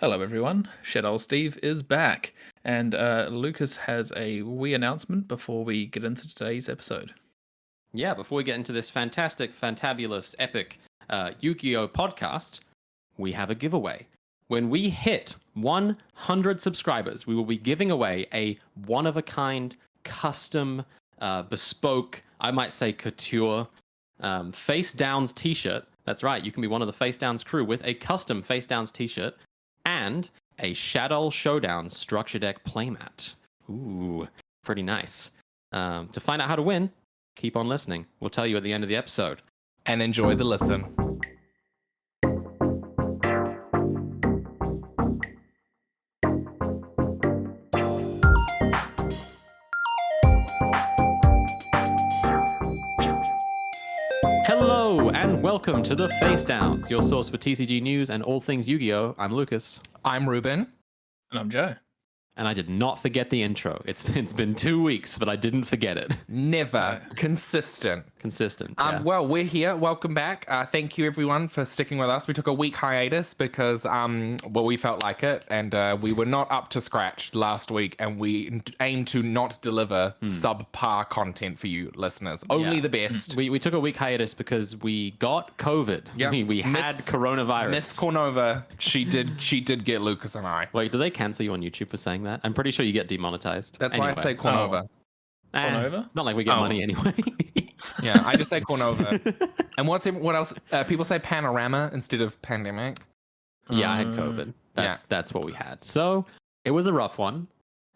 Hello, everyone. Shadow Steve is back, and Lucas has a wee announcement before we get into today's episode. Yeah, before we get into this fantastic, fantabulous, epic Yu-Gi-Oh podcast, we have a giveaway. When we hit 100 subscribers, we will be giving away a one-of-a-kind, custom, bespoke, I might say couture, Face Downs t-shirt. That's right, you can be one of the Face Downs crew with a custom Face Downs t-shirt and a Shadow Showdown structure deck playmat. Ooh, pretty nice. To find out how to win, keep on listening. We'll tell you at the end of the episode. And enjoy the listen. Hello and welcome to the Face Downs, your source for TCG news and all things Yu-Gi-Oh! I'm Lucas. I'm Ruben. And I'm Joe. And I did not forget the intro. It's been 2 weeks, but I didn't forget it. Never. Consistent. Yeah. Well, we're here. Welcome back. Thank you, everyone, for sticking with us. We took a week hiatus because, we felt like it, and we were not up to scratch last week, and we aim to not deliver subpar content for you listeners. Only the best. We took a week hiatus because we got COVID. Yep. We had coronavirus. Miss Cornova, she did get Lucas and I. Wait, do they cancel you on YouTube for saying that? I'm pretty sure you get demonetized. That's why I say Cornova. Cornova? Not like we get money anyway. Yeah, I just say Cornova. And what else? People say panorama instead of pandemic. Yeah, I had COVID. That's what we had. So it was a rough one.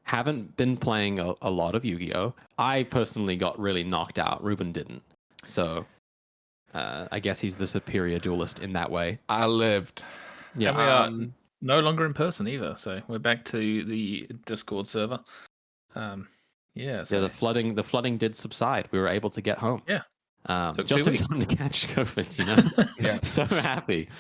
Haven't been playing a lot of Yu-Gi-Oh! I personally got really knocked out. Ruben didn't. So I guess he's the superior duelist in that way. I lived. Yeah, we are no longer in person either, so we're back to the Discord server. The flooding did subside. We were able to get home. Yeah. Took just in time to catch COVID, you know? Yeah. So happy.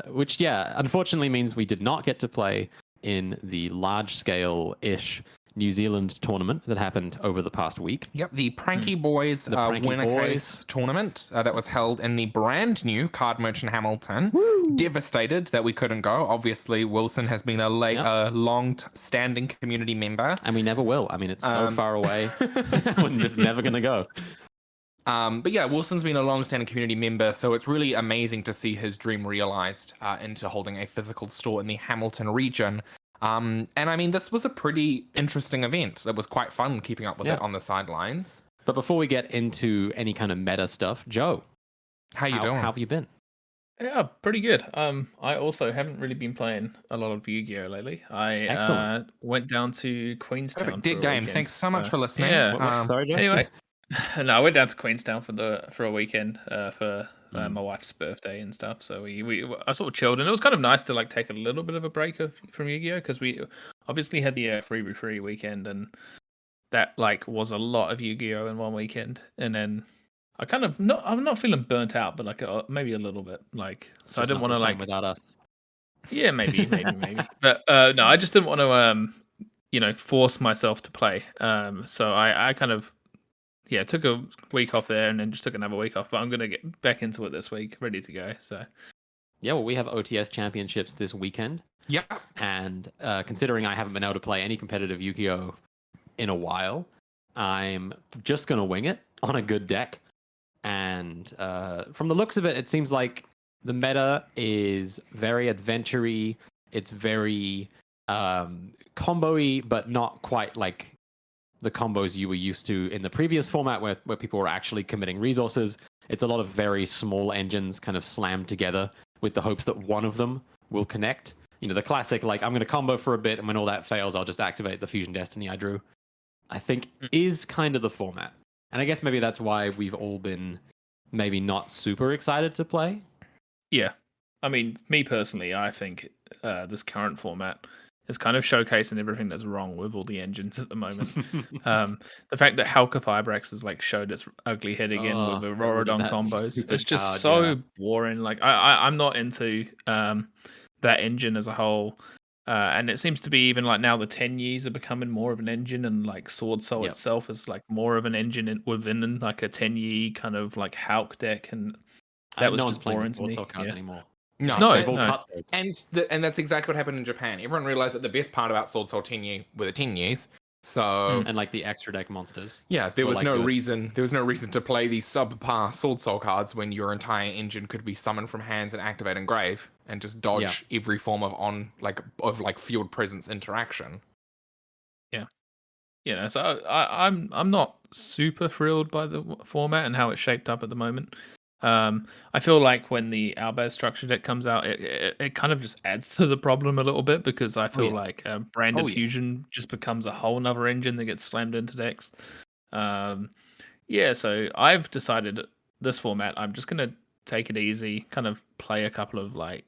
Which, unfortunately means we did not get to play in the large-scale-ish New Zealand tournament that happened over the past week. Yep, the Pranky Boys winner case tournament that was held in the brand new Card Merchant Hamilton. Woo! Devastated that we couldn't go. Obviously, Wilson has been a long-standing community member. And we never will. I mean, it's so far away. We're just never going to go. But yeah, Wilson's been a long-standing community member, so it's really amazing to see his dream realized into holding a physical store in the Hamilton region. And I mean, this was a pretty interesting event. It was quite fun keeping up with it on the sidelines. But before we get into any kind of meta stuff, Joe, how you doing? How have you been? Yeah, pretty good. I also haven't really been playing a lot of Yu-Gi-Oh! Lately. I went down to Queenstown. Perfect dig game. Thanks so much for listening. Yeah. Sorry, Joe. Anyway, no, I went down to Queenstown for a weekend for my wife's birthday and stuff. So I sort of chilled, and it was kind of nice to like take a little bit of a break from Yu-Gi-Oh! Because we obviously had the free weekend, and that like was a lot of Yu-Gi-Oh! In one weekend, and then I kind of I'm not feeling burnt out, but like maybe a little bit like so. I didn't want to like without us. Yeah, maybe. But no, I just didn't want to force myself to play. So I kind of took a week off there and then just took another week off. But I'm gonna get back into it this week, ready to go. So yeah, well, we have OTS championships this weekend. Yeah, and considering I haven't been able to play any competitive Yu-Gi-Oh! In a while, I'm just gonna wing it on a good deck. And from the looks of it, it seems like the meta is very adventure-y. It's very combo-y, but not quite like the combos you were used to in the previous format where people were actually committing resources. It's a lot of very small engines kind of slammed together with the hopes that one of them will connect. You know, the classic, like, I'm going to combo for a bit, and when all that fails, I'll just activate the Fusion Destiny I drew, I think is kind of the format. And I guess maybe that's why we've all been maybe not super excited to play. Yeah. I mean, me personally, I think this current format is kind of showcasing everything that's wrong with all the engines at the moment. The fact that Halka Fibrax has like showed its ugly head again with the Rorodon combos. It's just boring. Like I'm not into that engine as a whole. And it seems to be even like now the 10 years are becoming more of an engine, and like Sword Soul itself is like more of an engine within like a 10-year kind of like Hulk deck, and that was no just one's playing boring Sword to Soul me. cards anymore. No, No, They've all no. cut those. and that's exactly what happened in Japan. Everyone realized that the best part about Sword Soul Tenyu were the Tenyus. So And like the extra deck monsters. yeah, there were, was like, no good. reason. There was no reason to play these subpar Sword Soul cards when your entire engine could be summoned from hands and activate in grave, and just dodge every form of field presence interaction. You know, so I'm not super thrilled by the format and how it's shaped up at the moment. I feel like when the Albaz structure deck comes out, it kind of just adds to the problem a little bit, because I feel like Brand of Fusion just becomes a whole nother engine that gets slammed into decks. So I've decided this format, I'm just gonna take it easy, kind of play a couple of like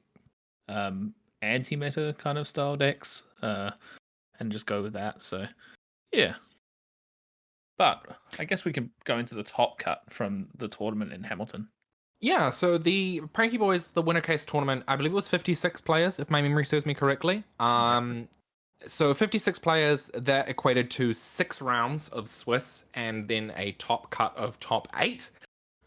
anti-meta kind of style decks, and just go with that. So yeah. But I guess we can go into the top cut from the tournament in Hamilton. Yeah, so the Pranky Boys, the winner case tournament, I believe it was 56 players, if my memory serves me correctly. So 56 players, that equated to 6 rounds of Swiss and then a top cut of top 8.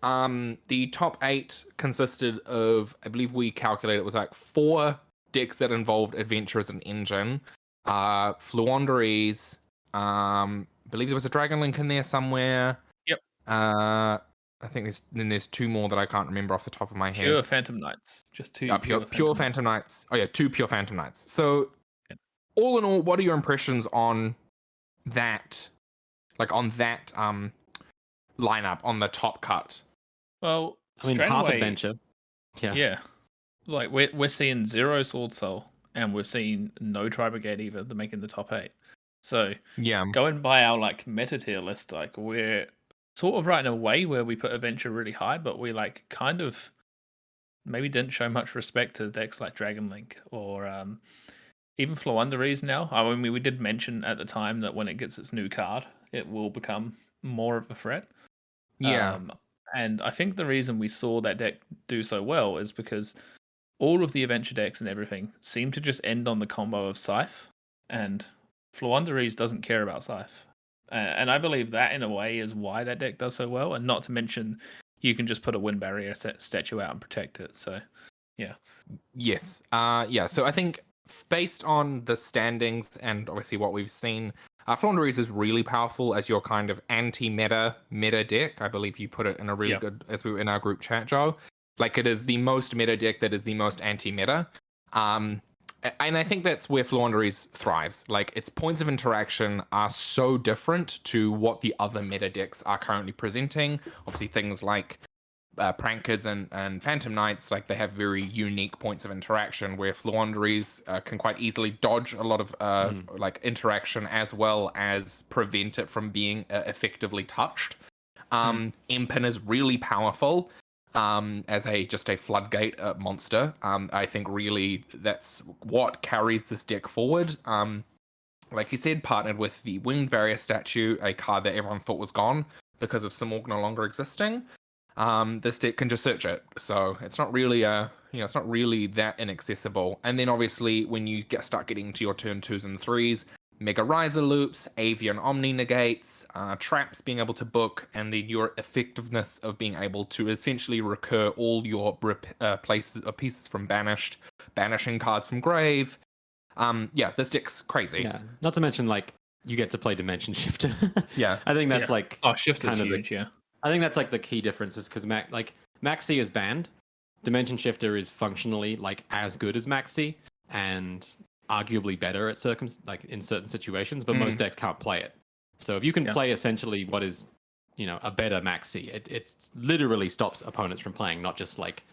The top 8 consisted of, I believe we calculated it was like 4 decks that involved Adventure as an engine, Fluonderies, I believe there was a Dragon Link in there somewhere. Yep. I think there's 2 more that I can't remember off the top of my head. Pure Phantom Knights. Just 2 pure Phantom Knights. Oh yeah, 2 pure Phantom Knights. So all in all, what are your impressions on that? Like on that lineup on the top cut? Well, I mean, half Adventure. Yeah. Like we're seeing 0 Sword Soul, and we're seeing no Tri-Brigade either. They're making the top 8. So yeah, going by our like meta tier list, like we're sort of right in a way where we put Adventure really high, but we like kind of maybe didn't show much respect to decks like Dragon Link or even Fluonderies now. I mean, we did mention at the time that when it gets its new card, it will become more of a threat. Yeah. And I think the reason we saw that deck do so well is because all of the Adventure decks and everything seem to just end on the combo of Scythe, and Fluonderies doesn't care about Scythe. And I believe that in a way is why that deck does so well, and not to mention you can just put a wind barrier statue out and protect it. So yeah. Yes. So I think based on the standings and obviously what we've seen, Fluonderies is really powerful as your kind of anti-meta deck. I believe you put it in a really good, as we were in our group chat, Joe. Like, it is the most meta deck that is the most anti-meta. And I think that's where Fluonderies thrives. Like, its points of interaction are so different to what the other meta decks are currently presenting. Obviously, things like Prank Kids and Phantom Knights, like, they have very unique points of interaction, where Fluonderies can quite easily dodge a lot of like interaction, as well as prevent it from being effectively touched. Impin is really powerful. As just a floodgate monster. I think really that's what carries this deck forward. Like you said, partnered with the Winged Barrier statue, a card that everyone thought was gone because of Smorg no longer existing. This deck can just search it, so it's not really it's not really that inaccessible. And then obviously when you start getting to your turn 2s and 3s, Mega Riser loops, Avian Omni negates, traps being able to book, and then your effectiveness of being able to essentially recur all your pieces from banished, banishing cards from grave. This deck's crazy. Yeah, not to mention like you get to play Dimension Shifter. Yeah, I think that's like Shifter's huge. I think that's like the key difference is because Maxi is banned. Dimension Shifter is functionally like as good as Maxi, and arguably better at in certain situations, but most decks can't play it. So if you can play essentially what is, a better Maxi, it literally stops opponents from playing, not just like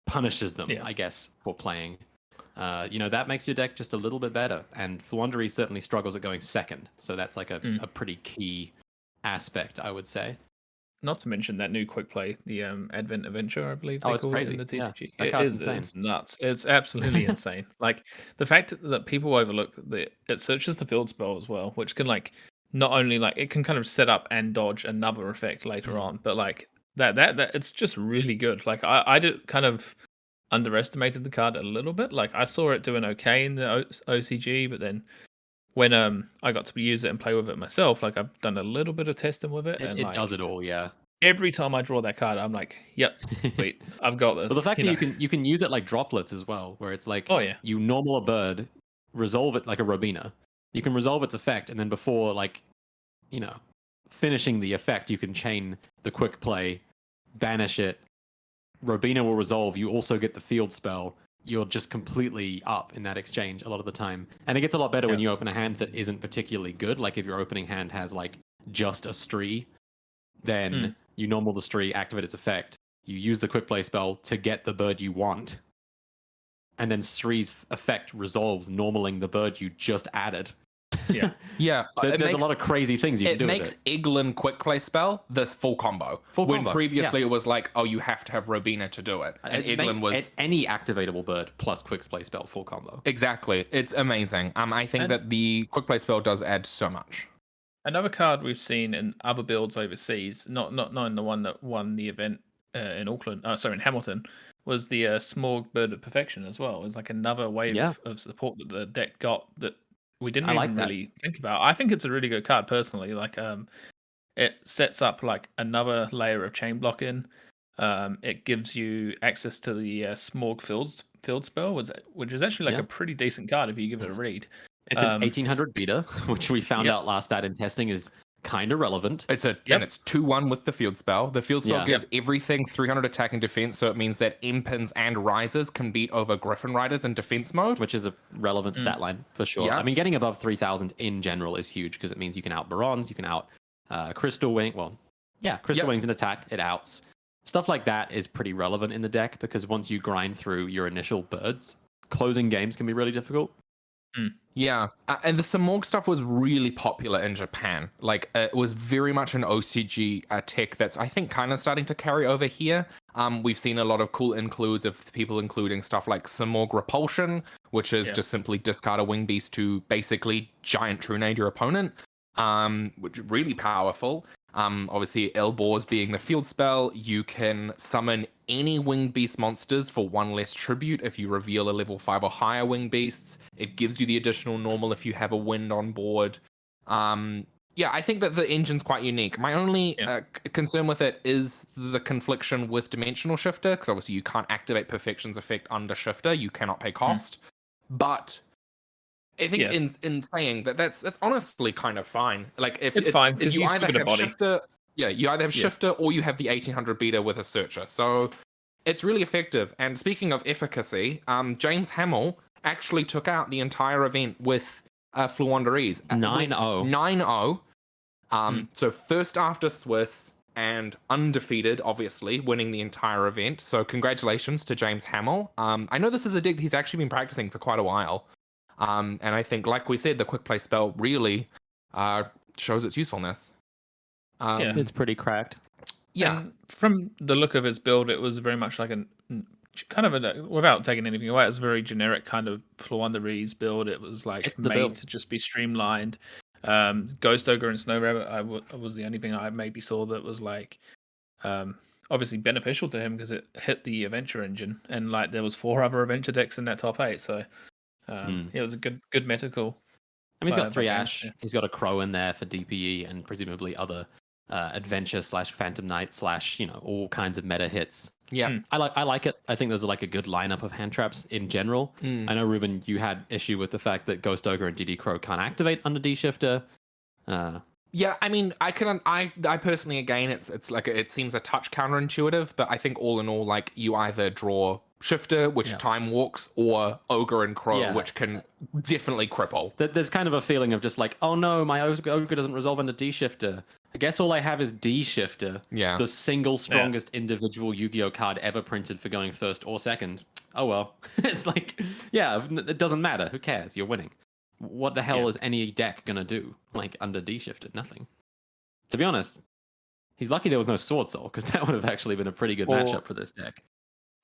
punishes them, I guess, for playing. That makes your deck just a little bit better. And Fluonderies certainly struggles at going second. So that's like a pretty key aspect, I would say. Not to mention that new quick play, the Advent Adventure, I believe they call it in the TCG. Yeah, it's nuts. It's absolutely insane. Like, the fact that people overlook that it searches the field spell as well, which can like not only like it can kind of set up and dodge another effect later on, but like that it's just really good. Like I did kind of underestimated the card a little bit. Like, I saw it doing okay in the OCG, but then when I got to use it and play with it myself, like, I've done a little bit of testing with it, and it like, does it all, yeah. every time I draw that card, I'm like, yep, wait, I've got this. But the fact you that know. you can use it like droplets as well, where it's like Oh yeah, you normal a bird, resolve it like a Robina. You can resolve its effect, and then before like, you know, finishing the effect, you can chain the quick play, banish it. Robina will resolve. You also get the field spell. You're just completely up in that exchange a lot of the time. And it gets a lot better when you open a hand that isn't particularly good. Like if your opening hand has like just a Stree, then you normal the Stree, activate its effect. You use the quick play spell to get the bird you want. And then Stree's effect resolves, normaling the bird you just added. yeah. Yeah, There's a lot of crazy things you can do with it. It makes Eglin quick play spell this full combo. When previously it was like, oh, you have to have Robina to do it. And Eglin was any activatable bird plus quick play spell full combo. Exactly. It's amazing. I think that the quick play spell does add so much. Another card we've seen in other builds overseas, not in the one that won the event in Auckland, in Hamilton, was the Smorg Bird of Perfection as well. It's like another wave of support that the deck got that we didn't even really think about. I think it's a really good card personally. Like it sets up like another layer of chain block in. It gives you access to the Smorg field spell, which is actually like a pretty decent card if you give it a read. It's an 1800 beta, which we found out last night in testing is kind of relevant. And it's 2/1 with the field spell. The field spell gives everything 300 attack and defense, so it means that Empins and Risers can beat over Griffin Riders in defense mode, which is a relevant stat line for sure. I mean, getting above 3000 in general is huge because it means you can out Barons, you can out Crystal Wing. Well, Crystal Wings in attack, it outs. Stuff like that is pretty relevant in the deck because once you grind through your initial birds, closing games can be really difficult. Yeah, and the Smorg stuff was really popular in Japan. Like, it was very much an OCG tech that's, I think, kind of starting to carry over here. We've seen a lot of cool includes of people including stuff like Smorg Repulsion, which is just simply discard a wing beast to basically giant Trunade your opponent, which is really powerful. Obviously, Elbor's being the field spell, you can summon any winged beast monsters for 1 less tribute if you reveal a level 5 or higher winged beasts. It gives you the additional normal if you have a wind on board. I think that the engine's quite unique. My only concern with it is the confliction with Dimensional Shifter, because obviously you can't activate Perfection's effect under Shifter. You cannot pay cost. But I think in saying that, that's honestly kind of fine. Like if it's fine because you you either have body. Shifter, you either have Shifter or you have the 1800 beta with a Searcher. So it's really effective. And speaking of efficacy, James Hamill actually took out the entire event with Fluanderese 9-0. 9-0. So first after Swiss and undefeated, obviously, winning the entire event. So congratulations to James Hamill. I know this is a deck that he's actually been practicing for quite a while. And I think, like we said, the quick play spell really shows its usefulness. It's pretty cracked. Yeah, and from the look of his build, it was very much like without taking anything away, it was a very generic kind of Fluanderese build. It was like made to just be streamlined. Ghost Ogre and Snow Rabbit, I was the only thing I maybe saw that was like obviously beneficial to him because it hit the Adventure engine, and like there was 4 other Adventure decks in that top 8, so it was a good metical. I mean, he's got 3 Ash. He's got a Crow in there for DPE and presumably other Adventure / Phantom Knight / all kinds of meta hits. Yeah, I like it. I think there's like a good lineup of hand traps in general. I know, Ruben, you had issue with the fact that Ghost Ogre and DD Crow can't activate under D Shifter. Yeah, I mean, I personally, again, it's like it seems a touch counterintuitive, but I think all in all, like you either draw Shifter, which time walks, or Ogre and Crow, which can definitely cripple. There's kind of a feeling of just like, oh no, my Ogre doesn't resolve under D Shifter. I guess all I have is D Shifter, the single strongest individual Yu-Gi-Oh card ever printed for going first or second. Oh well, it's like, it doesn't matter. Who cares? You're winning. What the hell is any deck gonna do? Like under D Shifted, nothing. To be honest, he's lucky there was no Sword Soul because that would have actually been a pretty good matchup for this deck.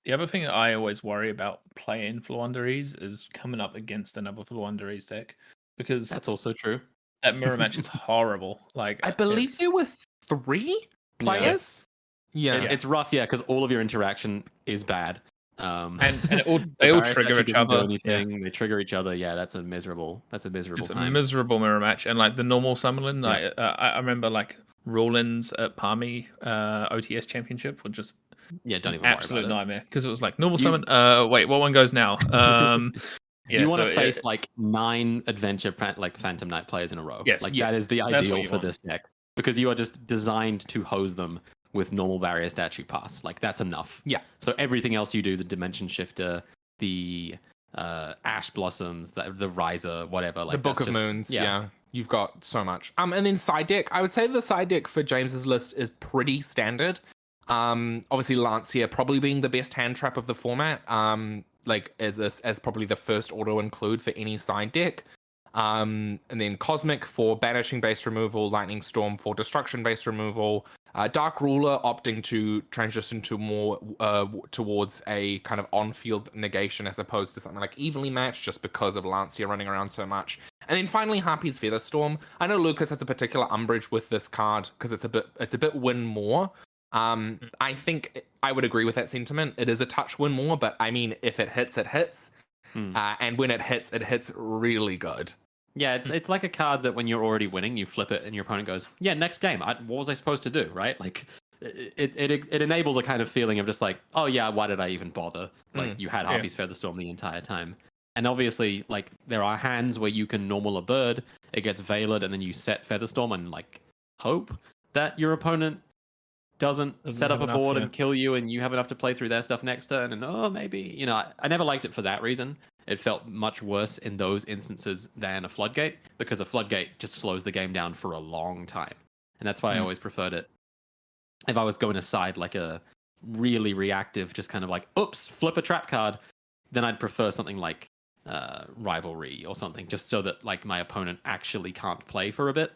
The other thing that I always worry about playing Fluanderese is coming up against another Fluanderese deck because that's also true. That mirror match is horrible. Like I believe there were 3 players. It's rough, because all of your interaction is bad. And they all Barrier trigger statue each doesn't do other. anything. They trigger each other. Yeah, that's a miserable It's a time. miserable mirror match, and like the normal summoning, like I remember like rule-ins at Palmy OTS Championship were just Don't even absolute worry about nightmare because it was like normal You- summon. Wait, what one goes now? you want to face like 9 adventure like Phantom Knight players in a row. Yes, like yes, that is the that's what ideal you for want. this deck because you are just designed to hose them with normal barrier statue pass. Like that's enough. Yeah. So everything else you do, the dimension shifter, the ash blossoms, the riser, whatever. Like the Book that's of just- Moons. Yeah. You've got so much. And then side deck. I would say the side deck for James's list is pretty standard. Obviously Lancia probably being the best hand trap of the format. Like as probably the first auto include for any side deck. And then Cosmic for banishing based removal, Lightning Storm for destruction based removal, Dark Ruler opting to transition to more towards a kind of on-field negation as opposed to something like evenly matched, just because of Lancia running around so much. And then finally Harpy's Featherstorm. I know Lucas has a particular umbrage with this card because it's a bit win more. I think I would agree with that sentiment. It is a touch win more, but I mean, if it hits, it hits. And when it hits really good. Yeah, it's like a card that when you're already winning, you flip it and your opponent goes, yeah, next game. What was I supposed to do, right? Like, it enables a kind of feeling of just like, oh yeah, why did I even bother? Like, you had Harpy's Featherstorm the entire time. And obviously, like, there are hands where you can normal a bird, it gets Veiled, and then you set Featherstorm and, like, hope that your opponent doesn't set up a board and kill you and you have enough to play through their stuff next turn. And, maybe, you know, I never liked it for that reason. It felt much worse in those instances than a Floodgate, because a Floodgate just slows the game down for a long time. And that's why I always preferred it. If I was going aside like a really reactive, just kind of like, oops, flip a trap card, then I'd prefer something like Rivalry or something, just so that like my opponent actually can't play for a bit.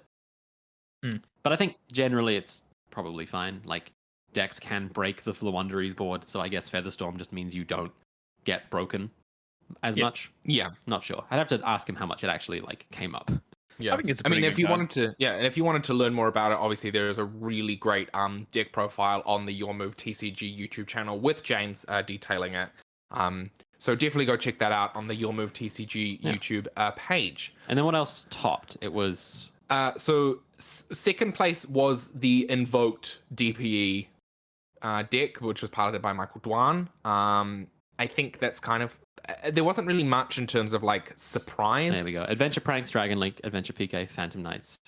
But I think generally it's probably fine. Like, decks can break the Floowandereeze board, so I guess Featherstorm just means you don't get broken as much. Yeah. Not sure. I'd have to ask him how much it actually like came up. Yeah, I think it's a I mean, pretty if good you card. wanted to learn more about it, obviously there is a really great deck profile on the Your Move TCG YouTube channel with James detailing it. So definitely go check that out on the Your Move TCG YouTube page. And then what else topped? It was so second place was the Invoked DPE deck, which was piloted by Michael Dwan. I think that's kind of there wasn't really much in terms of like surprise. there we go. Adventure Pranks, Dragon Link, Adventure PK, Phantom Knights.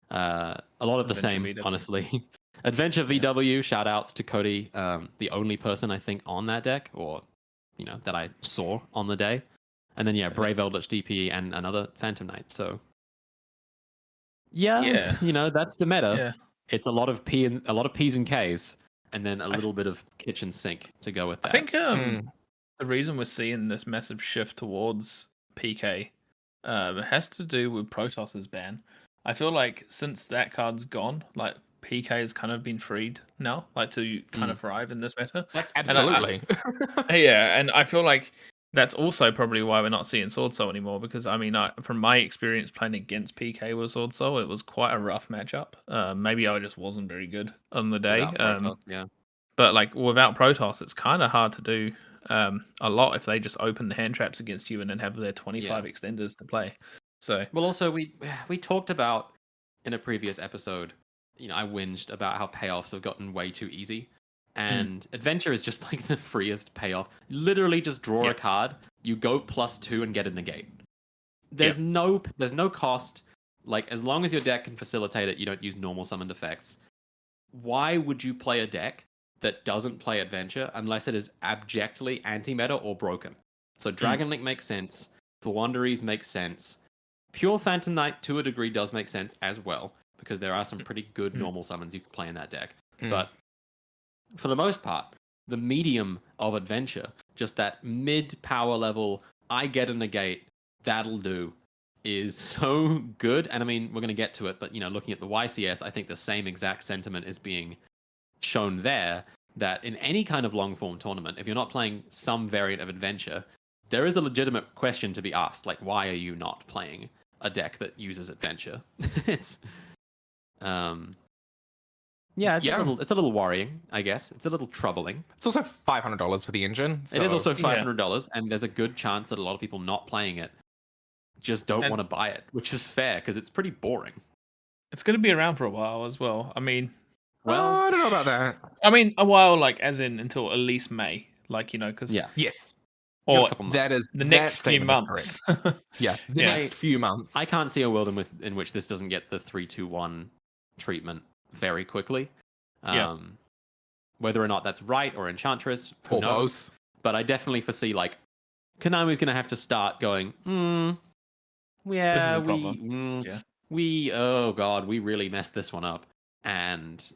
A lot of the Adventure same, VW. honestly. Adventure VW, shout outs to Cody, the only person I think on that deck, or you know, that I saw on the day. And then Brave Eldritch DPE and another Phantom Knight. So yeah, you know, that's the meta. Yeah. It's a lot of P's and K's, and then a little bit of kitchen sink to go with that. I think the reason we're seeing this massive shift towards PK has to do with Protoss's ban. I feel like since that card's gone, like PK has kind of been freed now, like to kind of thrive in this meta. That's absolutely. And I feel like that's also probably why we're not seeing Sword Soul anymore, because I mean, from my experience playing against PK with Sword Soul, it was quite a rough matchup. Maybe I just wasn't very good on the day. Protoss, yeah. But like without Protoss, it's kind of hard to do a lot if they just open the hand traps against you and then have their 25 extenders to play. So well, also we talked about in a previous episode, you know, I whinged about how payoffs have gotten way too easy. And Adventure is just like the freest payoff. Literally just draw a card, you go +2 and get in the gate. There's no cost. Like, as long as your deck can facilitate it, you don't use normal summoned effects. Why would you play a deck that doesn't play Adventure unless it is abjectly anti-meta or broken? So Dragon Link makes sense. Floowandereeze makes sense. Pure Phantom Knight to a degree does make sense as well, because there are some pretty good normal summons you can play in that deck. But for the most part, the medium of Adventure, just that mid power level, I get in the gate, that'll do, is so good. And I mean, we're going to get to it, but you know, looking at the YCS, I think the same exact sentiment is being shown there, that in any kind of long form tournament, if you're not playing some variant of Adventure, there is a legitimate question to be asked, like, why are you not playing a deck that uses Adventure? It's Yeah, Yeah. it's a little worrying, I guess. It's a little troubling. It's also $500 for the engine. It is so- also $500, and there's a good chance that a lot of people not playing it just don't And- want to buy it, which is fair because it's pretty boring. It's going to be around for a while as well. I mean, I don't know about that. a while, like as in until at least May, like because Yeah. Yes, Got a or couple that months. is the next that few statement is correct. months. Yeah, the Yeah. next few months. I can't see a world in which this doesn't get the 3-2-1 treatment very quickly. Yeah. Whether or not that's right or Enchantress, who Or knows? both. But I definitely foresee like Konami's going to have to start going. Yeah, a problem. we oh god, we really messed this one up, and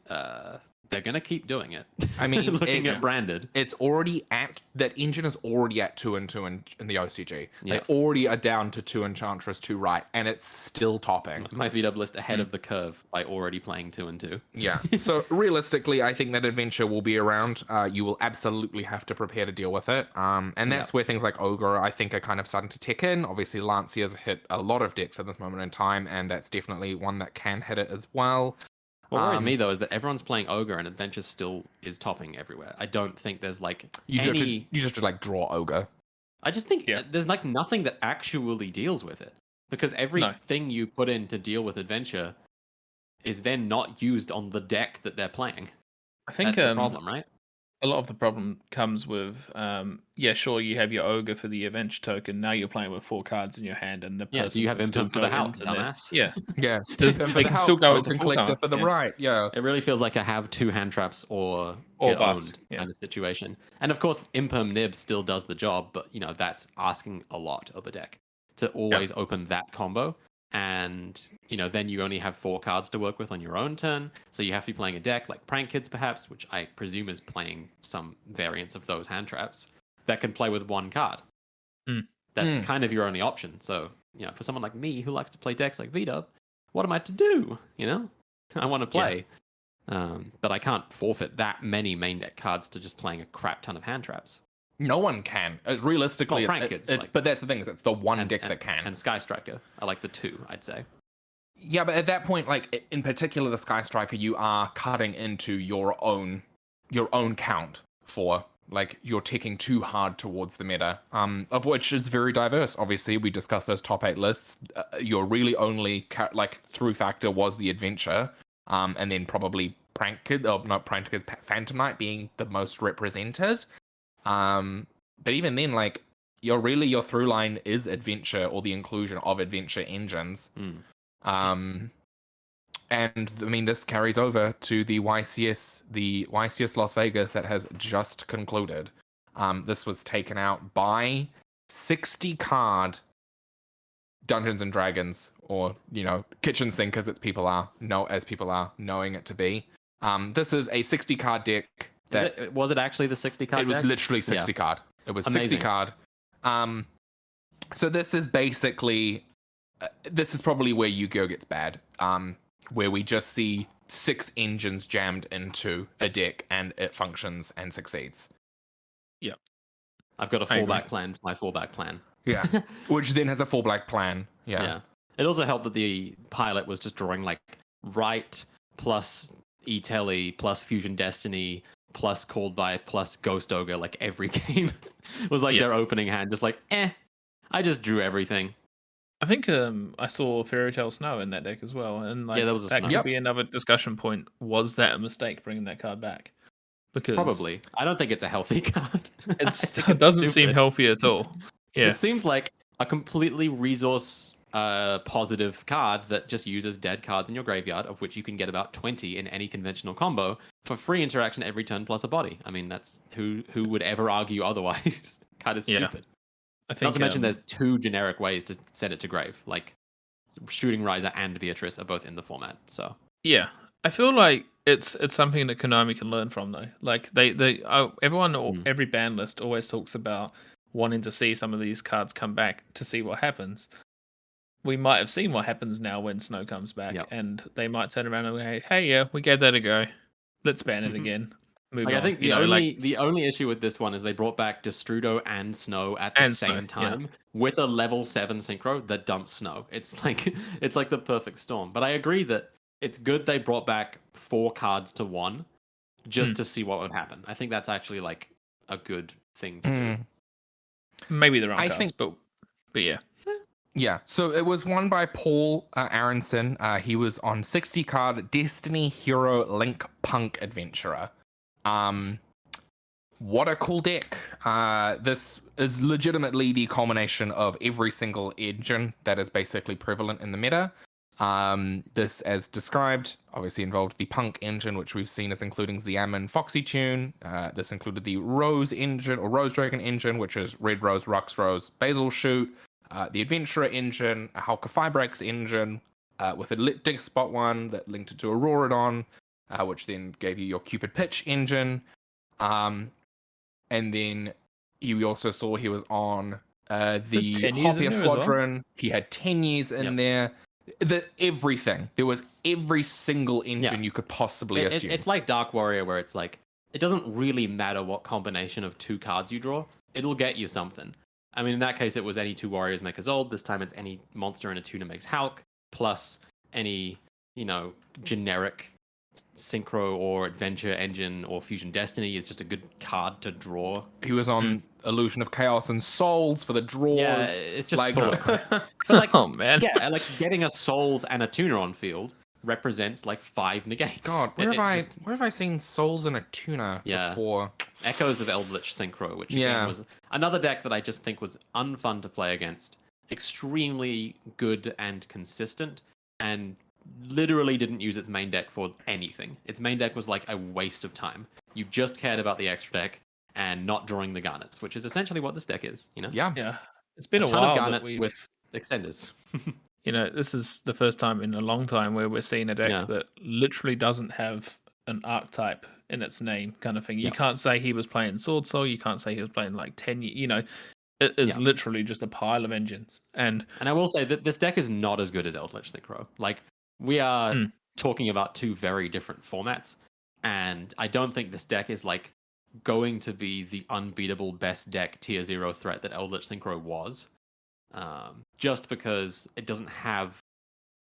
they're going to keep doing it. I mean, looking it's- at branded. It's already at that engine is already at 2-2 in the OCG. Yeah. They already are down to 2 Enchantress, 2 right, and it's still topping. My VW list ahead of the curve by already playing 2 and 2. Yeah. So realistically, I think that adventure will be around. You will absolutely have to prepare to deal with it. And that's where things like Ogre, I think, are kind of starting to tick in. Obviously, Lancia's hit a lot of decks at this moment in time, and that's definitely one that can hit it as well. What worries me though is that everyone's playing Ogre and Adventure still is topping everywhere. I don't think there's like You any. just have to like draw Ogre. I just think Yeah. there's like nothing that actually deals with it because everything you put in to deal with Adventure is then not used on the deck that they're playing. I think That's the problem, right? a lot of the problem comes with sure, you have your Ogre for the Adventure token. Now you're playing with 4 cards in your hand, and the Yeah, person do you have can still Imperm for the go house, into their- dumbass? Yeah, Yeah. they can still go into token 4 collector cards, for the yeah. right. Yeah. It really feels like a have 2 hand traps or Or get bust, owned yeah. kind of situation. And of course, Imperm Nib still does the job, but that's asking a lot of a deck to always open that combo. And then you only have 4 cards to work with on your own turn, so you have to be playing a deck like Prank Kids perhaps, which I presume is playing some variants of those hand traps that can play with 1 card. That's kind of your only option. So for someone like me who likes to play decks like VW, what am I to do? I want to play, but I can't forfeit that many main deck cards to just playing a crap ton of hand traps. No one can. Realistically, Well, Prank it's, Kids, it's- but that's the thing, is it's the one deck that can. And Sky Striker, I like the 2, I'd say. Yeah, but at that point, like in particular, the Sky Striker, you are cutting into your own count for like you're ticking too hard towards the meta, of which is very diverse. Obviously, we discussed those top 8 lists. Your really only through factor was the Adventure, and then probably Prank Kids, Phantom Knight being the most represented. But even then, like your through line is Adventure or the inclusion of Adventure engines. And I mean, this carries over to the YCS Las Vegas that has just concluded. This was taken out by 60 card Dungeons and Dragons, or kitchen sink as people are knowing it to be. This is a 60 card deck. Was it actually the 60 card? It was deck? literally 60 card. It was Amazing. 60 card. So this is basically, this is probably where Yu-Gi-Oh gets bad. Where we just see 6 engines jammed into a deck and it functions and succeeds. Yeah. I've got a I agree. fallback plan for my fallback plan. Yeah. Which then has a full black plan. Yeah. It also helped that the pilot was just drawing like right plus E-Telly plus Fusion Destiny plus Called By plus Ghost Ogre, like every game was like their opening hand, just like, I just drew everything. I think I saw Fairy Tale Snow in that deck as well, and like there was a that Snow. could be another discussion point. Was that a mistake bringing that card back? Because Probably. I don't think it's a healthy card. it doesn't seem healthy at all. Yeah, It seems like a completely resource positive card that just uses dead cards in your graveyard, of which you can get about 20 in any conventional combo for free interaction every turn plus a body. I mean, that's who would ever argue otherwise? Kind of stupid. I think. Not to mention there's 2 generic ways to send it to grave, like Shooting Riser and Beatrice are both in the format. So yeah, I feel like it's something that Konami can learn from though. Like everyone or every ban list always talks about wanting to see some of these cards come back to see what happens. We might have seen what happens now when Snow comes back, and they might turn around and go, "Hey, yeah, we gave that a go. Let's ban it again." Move on. I think the only issue with this one is they brought back Destrudo and Snow at the same time with a level 7 synchro that dumps Snow. It's like the perfect storm. But I agree that it's good they brought back 4 cards to 1 just to see what would happen. I think that's actually like a good thing to do. Maybe the wrong I cards, think- but yeah. Yeah, so it was won by Paul Aronson. He was on 60 card Destiny Hero Link Punk Adventurer. What a cool deck. This is legitimately the culmination of every single engine that is basically prevalent in the meta. This, as described, obviously involved the Punk engine, which we've seen as including Xiamen Foxy Tune. This included the Rose engine, or Rose Dragon engine, which is Red Rose, Rux Rose, Basil Shoot. The Adventurer engine, a Halka Fibrax engine, with a lit Dig Spot one that linked it to Auroradon, which then gave you your Cupid Pitch engine. And then you also saw he was on the 10 years in Hopier there as well? Squadron. He had 10 years in there. Everything. There was every single engine you could possibly assume. It's like Dark Warrior, where it's like, it doesn't really matter what combination of 2 cards you draw. It'll get you something. I mean, in that case, it was any 2 warriors make a Zold. This time it's any monster in a tuna makes Hulk, plus any, generic Synchro or Adventure Engine or Fusion Destiny is just a good card to draw. He was on Illusion of Chaos and Souls for the draws. Yeah, it's just like, full of crap. But like, oh man. yeah, like getting a Souls and a Tuna on field represents like 5 negates. God, where have I seen Souls and a Tuna before? Echoes of Eldritch Synchro, which again was another deck that I just think was unfun to play against. Extremely good and consistent, and literally didn't use its main deck for anything. Its main deck was like a waste of time. You just cared about the extra deck and not drawing the garnets, which is essentially what this deck is, Yeah. It's been a ton while of that garnets we've... with extenders. This is the first time in a long time where we're seeing a deck that literally doesn't have an archetype in its name, kind of thing. You can't say he was playing Sword Soul. You can't say he was playing like 10. It is literally just a pile of engines. And I will say that this deck is not as good as Eldritch Synchro. Like, we are talking about 2 very different formats, and I don't think this deck is like going to be the unbeatable best deck tier 0 threat that Eldritch Synchro was. Just because it doesn't have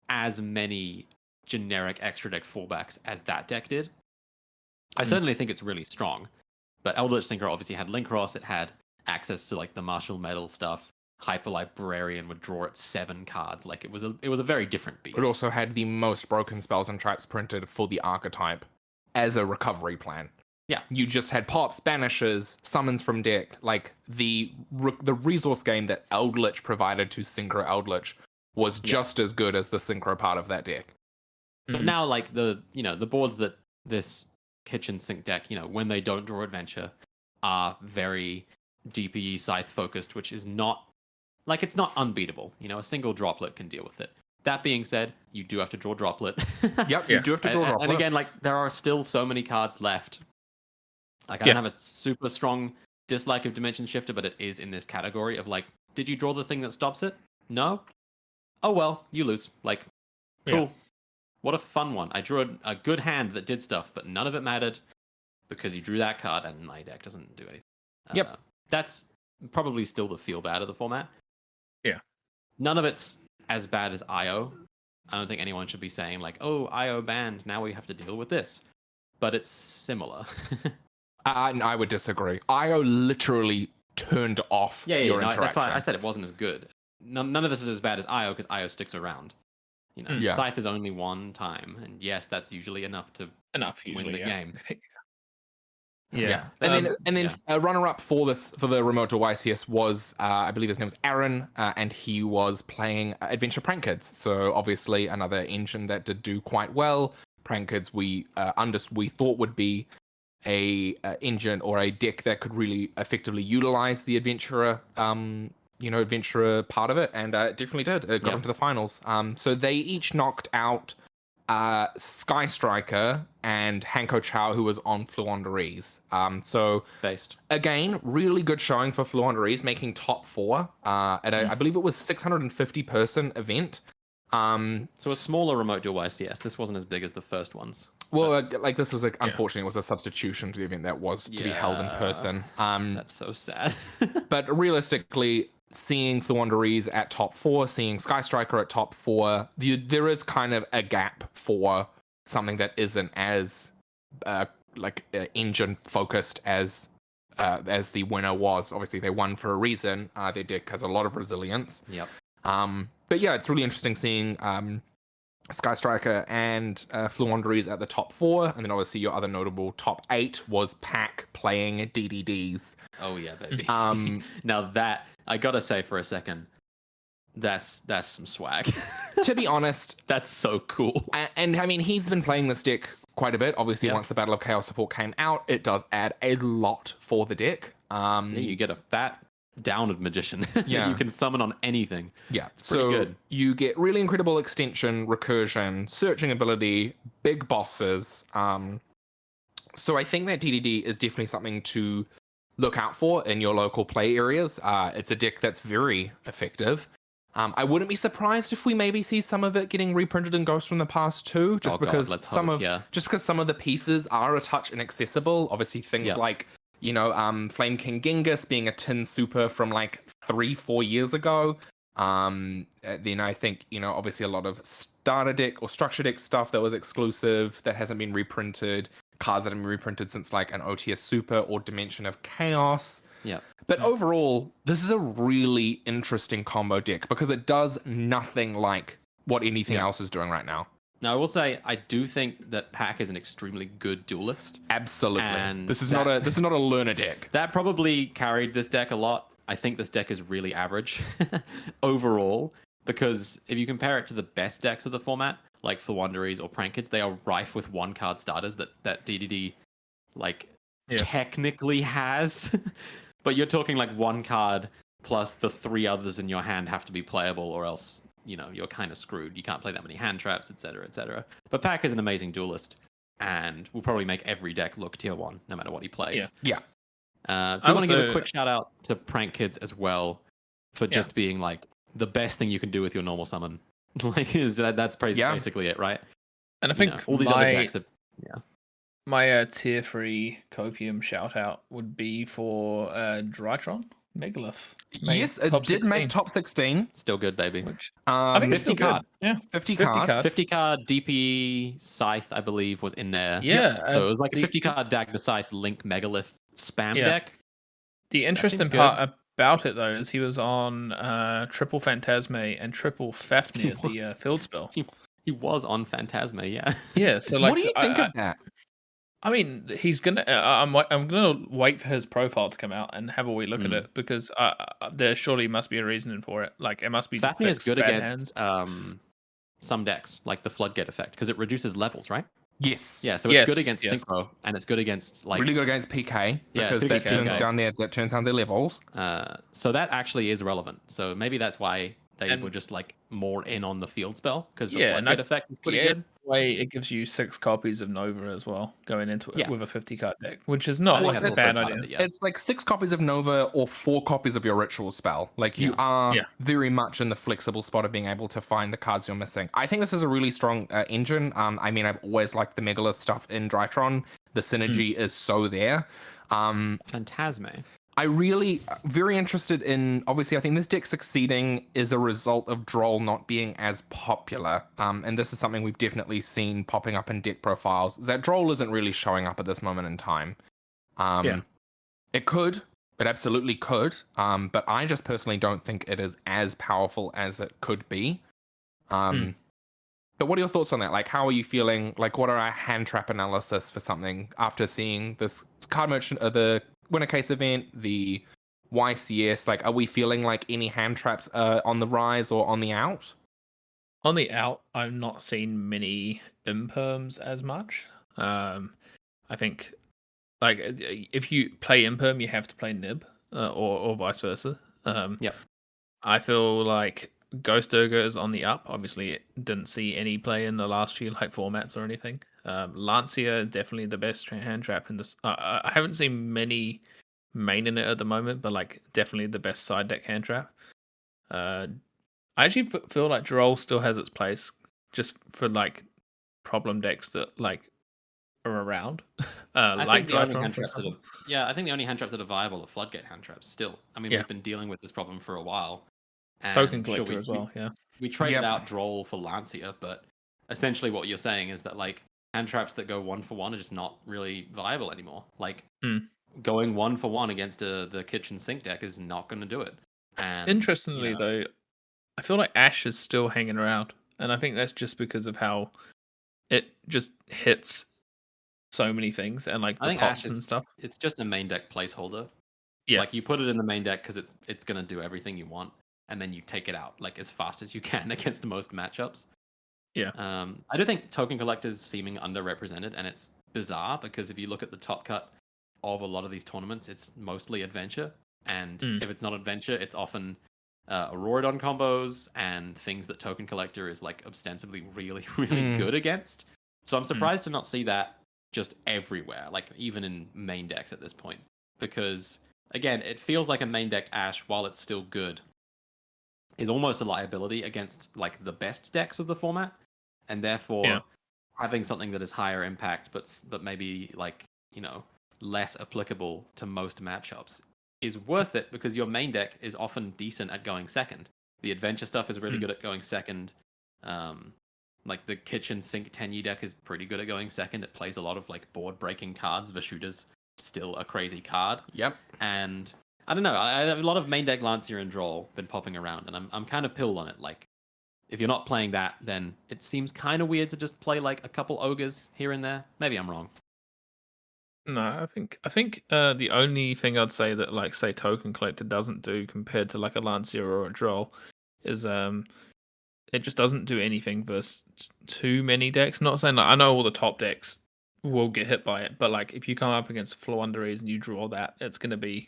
as many generic extra deck fallbacks as that deck did. I certainly think it's really strong, but Eldritch Synchro obviously had Linkross, it had access to like the Martial Metal stuff. Hyper Librarian would draw it 7 cards. Like, it was a very different beast. It also had the most broken spells and traps printed for the archetype as a recovery plan. Yeah, you just had pops, banishes, summons from deck. Like, the resource game that Eldritch provided to Synchro Eldritch was just as good as the Synchro part of that deck. But now, like, the boards that this kitchen sink deck, when they don't draw adventure, are very DPE scythe focused, which is not, like, it's not unbeatable. A single droplet can deal with it. That being said, you do have to draw droplet. You do have to draw droplet. And again, like, there are still so many cards left. Like, I don't have a super strong dislike of Dimension Shifter, but it is in this category of, like, did you draw the thing that stops it? No? Oh well, you lose. Like, cool. Yeah. What a fun one. I drew a good hand that did stuff, but none of it mattered because you drew that card and my deck doesn't do anything. That's probably still the feel bad of the format. Yeah. None of it's as bad as IO. I don't think anyone should be saying, like, oh, IO banned, now we have to deal with this. But it's similar. I would disagree. IO literally turned off your interaction. That's why I said it wasn't as good. None of this is as bad as IO because IO sticks around. Scythe is only one time, and yes, that's usually enough to win the game. Yeah. And then a runner-up for the remote to YCS was, I believe his name was Aaron, and he was playing Adventure Prank Kids. So obviously another engine that did do quite well. Prank Kids we thought would be a engine or a deck that could really effectively utilize the adventurer adventurer part of it, and it definitely did. It got into the finals. So they each knocked out Sky Striker and Hanko Chow, who was on Fluanderees. So based again, really good showing for Fluanderees, making top 4 at I believe it was 650 person event. So a smaller remote dual YCS. This wasn't as big as the first ones. Well, this was unfortunately it was a substitution to the event that was to be held in person. That's so sad. But realistically, seeing Thwanderees at top 4, seeing Sky Striker at top 4, there is kind of a gap for something that isn't as engine focused as the winner was. Obviously, they won for a reason. Their deck has a lot of resilience. Yep. But yeah, it's really interesting seeing Sky Striker and Fluanderees at the top 4, and then obviously your other notable top 8 was Pack playing DDDs. Oh yeah, baby. Now that I gotta say for a second, that's some swag. To be honest, that's so cool. And I mean, he's been playing this deck quite a bit. Obviously, once the Battle of Chaos support came out, it does add a lot for the deck. Yeah, you get a fat downed magician. You can summon on anything. Yeah, it's pretty good. You get really incredible extension, recursion, searching ability, big bosses. So I think that DDD is definitely something to look out for in your local play areas. It's a deck that's very effective. I wouldn't be surprised if we maybe see some of it getting reprinted in Ghost from the Past too, just because some of the pieces are a touch inaccessible. Obviously, things like Flame King Genghis being a tin super from like 3-4 years ago. Then I think obviously a lot of starter deck or structure deck stuff that was exclusive that hasn't been reprinted. Cards that have been reprinted since like an OTS Super or Dimension of Chaos. Yeah. But overall, this is a really interesting combo deck because it does nothing like what anything else is doing right now. Now, I will say I do think that Pack is an extremely good duelist. Absolutely. And this is not a learner deck. That probably carried this deck a lot. I think this deck is really average overall, because if you compare it to the best decks of the format, like Fluanderees or Prank Kids, they are rife with 1-card starters that DDD technically has. But you're talking like 1 card plus the 3 others in your hand have to be playable, or else you're kind of screwed. You can't play that many hand traps, etc., etc. But Pack is an amazing duelist, and will probably make every deck look tier 1, no matter what he plays. Yeah. Do want to give a quick shout out to Prank Kids as well for just being like the best thing you can do with your normal summon. Like that's basically it, right? And I think all these other decks are my tier 3 Copium shout out would be for Drytron Megalith. Yes, it did make top 16. Still good, baby. Which I think it's still good. Yeah, 50 card. 50 card DP Scythe, I believe, was in there. Yeah. So it was like a 50 card Dagger Scythe Link Megalith spam deck. The interesting part about it, though, is he was on triple Phantasme and triple Fafnir, the field spell. He was on Phantasme, yeah. Yeah, so like, what do you think of that? I mean, he's gonna. I'm gonna wait for his profile to come out and have a wee look at it, because there surely must be a reasoning for it. Like, it must be. Fafnir is good against some decks, like the Floodgate effect, because it reduces levels, right? Yes. Yeah, so it's good against Synchro, and it's good against like really good against PK, because that turns down their levels. So that actually is relevant. So maybe that's why they were just like more in on the field spell, because the Floodgate effect is pretty good. Way it gives you 6 copies of Nova as well going into it with a 50 card deck, which is not like a bad idea. It's like 6 copies of Nova or 4 copies of your ritual spell. Like you are very much in the flexible spot of being able to find the cards you're missing. I think this is a really strong engine. I mean, I've always liked the Megalith stuff in Drytron. The synergy is so there. Phantasme. I really very interested in, obviously I think this deck succeeding is a result of Droll not being as popular. And this is something we've definitely seen popping up in deck profiles, is that Droll isn't really showing up at this moment in time. It absolutely could. But I just personally don't think it is as powerful as it could be. But what are your thoughts on that? Like, how are you feeling? Like, what are our hand trap analysis for something after seeing this card merchant, the Winner Case event, the YCS? Like, are we feeling like any hand traps on the rise or on the out? On the out, I've not seen many imperms as much. I think, like, if you play imperm, you have to play nib, or vice versa. I feel like Ghost Ogre is on the up. Obviously, it didn't see any play in the last few formats or anything. Lancia, definitely the best hand trap in this. I haven't seen many main in it at the moment, but like definitely the best side deck hand trap. I actually feel like Droll still has its place, just for like problem decks that like are around, I like think the only Drytron, hand for traps that example. I think the only hand traps that are viable are floodgate hand traps. Still, I mean, Yeah, we've been dealing with this problem for a while, token and sure, collector as well. Yeah, we traded Yep. out Droll for Lancia, but essentially what you're saying is that like hand traps that go 1-for-1 are just not really viable anymore. Like Mm. going 1-for-1 against the kitchen sink deck is not going to do it. And Interestingly though, I feel like Ash is still hanging around, and I think that's just because of how it just hits so many things and like I the think Ash pops is and stuff. it's just a main deck placeholder. Yeah, Like you put it in the main deck because it's going to do everything you want, and then you take it out like as fast as you can against most matchups. yeah, I do think token collectors seeming underrepresented, and it's bizarre because if you look at the top cut of a lot of these tournaments, it's mostly adventure, and Mm. if it's not adventure, it's often Auroradon combos and things that token collector is like ostensibly really good against. So I'm surprised to not see that just everywhere, like even in main decks at this point, because again, it feels like a main deck Ash, while it's still good, is almost a liability against like the best decks of the format, and therefore yeah. having something that is higher impact but maybe like less applicable to most matchups is worth it because your main deck is often decent at going second. The adventure stuff is really good at going second. Like the kitchen sink Tenyi deck is pretty good at going second. It plays a lot of like board breaking cards. Vashuta's still a crazy card. Yep. And I don't know. I have a lot of main deck Lancia and Droll been popping around, and I'm kind of pilled on it. Like, if you're not playing that, then it seems kind of weird to just play like a couple ogres here and there. Maybe I'm wrong. No, I think the only thing I'd say that like say token collector doesn't do compared to like a Lancia or a Droll is it just doesn't do anything versus too many decks. Not saying like I know all the top decks will get hit by it, but like if you come up against Floowandereeze and you draw that, it's gonna be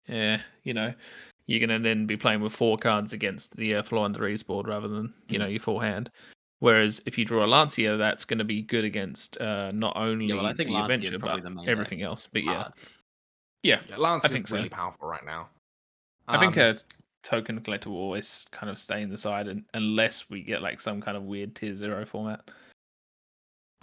you're gonna then be playing with 4 cards against the Floowandereeze board rather than your full hand. Whereas if you draw a Lancia, that's going to be good against not only Yeah, well, I think the Lancia is adventure probably but the main everything deck else. But card. yeah, Lance I think is so. really powerful right now. I think a token collector will always kind of stay in the side unless we get like some kind of weird tier 0 format.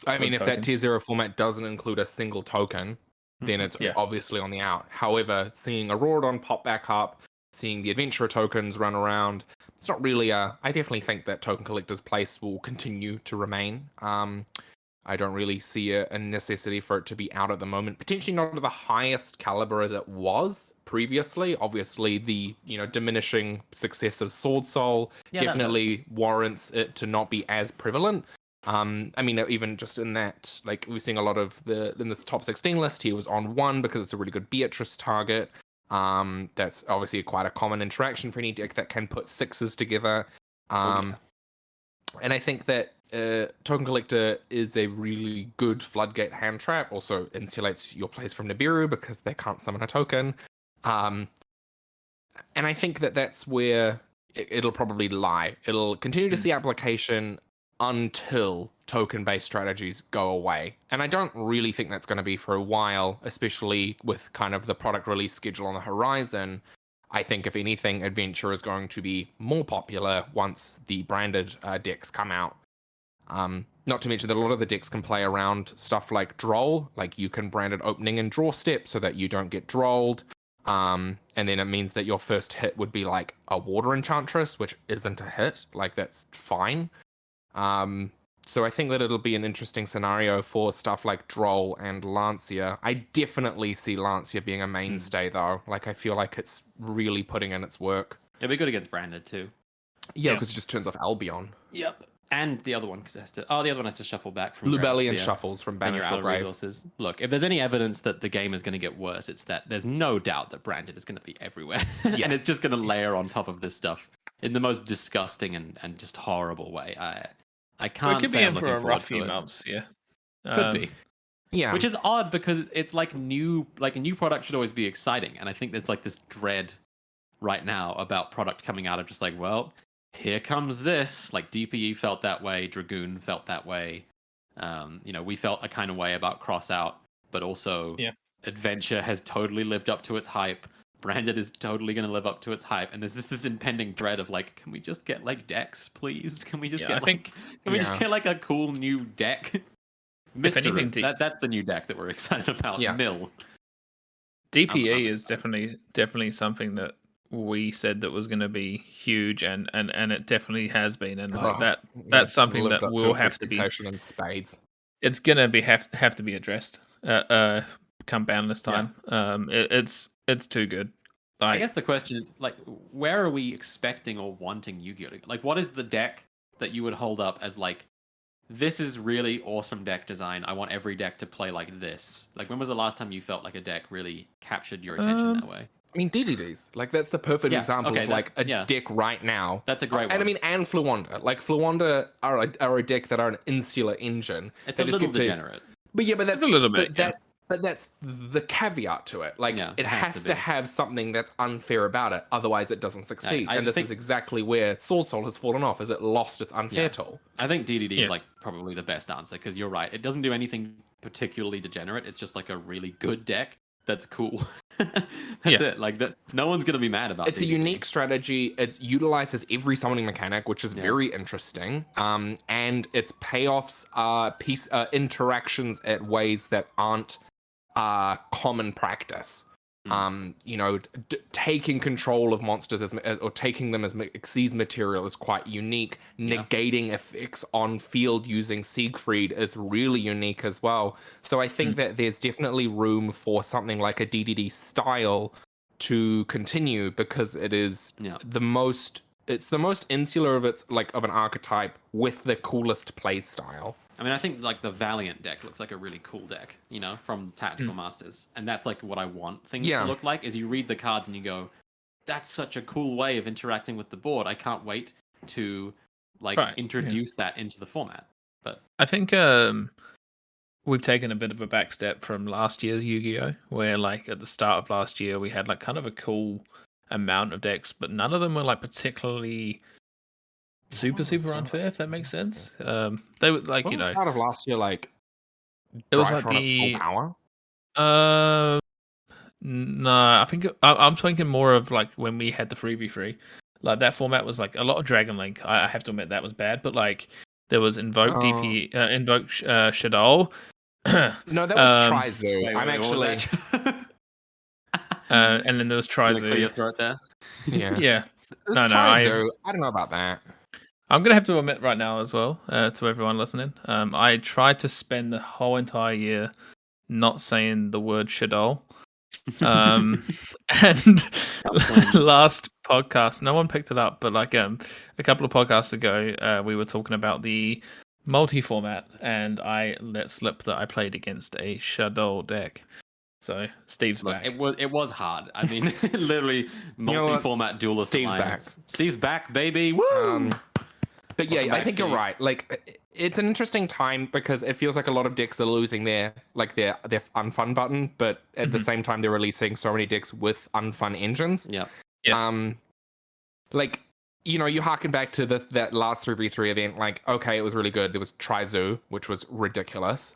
I mean, if that tokens. tier 0 format doesn't include a single token, then it's Yeah. obviously on the out. However, seeing a Auroradon pop back up, seeing the adventurer tokens run around, it's not really I definitely think that token collector's place will continue to remain. I don't really see a necessity for it to be out at the moment. Potentially not at the highest caliber as it was previously. Obviously, the diminishing success of Sword Soul definitely warrants it to not be as prevalent. I mean, even just in that, like we're seeing a lot of in this top 16 list, he was on 1 because it's a really good Beatrice target. That's obviously quite a common interaction for any deck that can put 6s together. And I think that Token Collector is a really good floodgate hand trap. Also insulates your plays from Nibiru because they can't summon a token. And I think that that's where it'll probably lie. It'll continue to see application until token-based strategies go away. And I don't really think that's going to be for a while, especially with kind of the product release schedule on the horizon. I think, if anything, Adventure is going to be more popular once the branded decks come out. Not to mention that a lot of the decks can play around stuff like Droll, like you can brand it opening and draw step so that you don't get drolled. And then it means that your first hit would be like a Water Enchantress, which isn't a hit. Like, that's fine. So I think that it'll be an interesting scenario for stuff like Droll and Lancia. I definitely see Lancia being a mainstay, though. Like, I feel like it's really putting in its work. It'll be good against branded, too. Yeah, because it just turns off Albion. Yep. And the other one, because the other one has to shuffle back from Lubellian shuffles from and your Banished outer Grave. resources. Look, if there's any evidence that the game is going to get worse, it's that there's no doubt that branded is going to be everywhere. Yeah. And it's just going to layer on top of this stuff in the most disgusting and just horrible way. I can't It could say be I'm in for looking a forward rough to few it. months, yeah. Could be. Yeah. Which is odd because it's like a new product should always be exciting. And I think there's like this dread right now about product coming out of just like, well, here comes this. Like DPE felt that way, Dragoon felt that way. We felt a kind of way about Crossout, but also Adventure has totally lived up to its hype. Branded is totally going to live up to its hype, and there's this impending dread of like, can we just get like decks, please? Can we just get like a cool new deck? Mr. anything, That's the new deck that we're excited about. Yeah. Mill. DPE is definitely something that we said that was going to be huge, and it definitely has been, and like that's something that will have to be. In spades. It's gonna be have to be addressed. Come ban this time. It's too good. I guess the question is, like, where are we expecting or wanting Yu-Gi-Oh to, like, what is the deck that you would hold up as like, this is really awesome deck design. I want every deck to play like this. Like, when was the last time you felt like a deck really captured your attention that way? I mean, DDDs. Like, that's the perfect example of like a deck right now. That's a great one. And I mean, and Fluanda. Like, Fluanda are a deck that are an insular engine. It's a little degenerate. But yeah, but that's a little bit. But that's the caveat to it. Like, it has to have something that's unfair about it. Otherwise, it doesn't succeed. And this is exactly where Sword Soul has fallen off, is it lost its unfair tool. I think DDD is like probably the best answer, because you're right. It doesn't do anything particularly degenerate. It's just like a really good deck that's cool. That's it. Like, that, no one's gonna be mad about it. It's a unique strategy. It utilizes every summoning mechanic, which is very interesting. And its payoffs are interactions at ways that aren't common practice. You know, taking control of monsters or taking them as Xyz material is quite unique. Negating effects on field using Siegfried is really unique as well. So I think that there's definitely room for something like a DDD style to continue, because it is the most insular of an archetype with the coolest play style. I mean, I think like the Valiant deck looks like a really cool deck, you know, from Tactical Masters. And that's like what I want things to look like, is you read the cards and you go, that's such a cool way of interacting with the board. I can't wait to like introduce that into the format. But I think we've taken a bit of a back step from last year's Yu-Gi-Oh, where like at the start of last year we had like kind of a cool amount of decks, but none of them were like particularly super unfair, if that makes sense. They were like, Wasn't the start of last year like it was like the full power. No, I think I'm thinking more of like when we had the 3v3. Like, that format was like a lot of Dragon Link. I have to admit that was bad, but like there was Invoke DP, Invoke Shadol. No, that was Trizu. I'm actually. And then there was Trizu. Clear your throat there. Yeah. No, Trizu. I don't know about that. I'm gonna have to admit right now as well, to everyone listening. I tried to spend the whole entire year not saying the word Shadol. And last podcast, no one picked it up, but like a couple of podcasts ago, we were talking about the multi-format, and I let slip that I played against a Shadol deck. So Steve's back. It was hard. I mean, literally multi-format duelist. Steve's alliance. Back. Steve's back, baby. Woo! But yeah, I think you're right. Like, it's an interesting time because it feels like a lot of decks are losing their unfun button, but at the same time they're releasing so many decks with unfun engines. Yeah. Yes. Like, you know, you harken back to that last 3v3 event. Like, okay, it was really good. There was Trizu, which was ridiculous.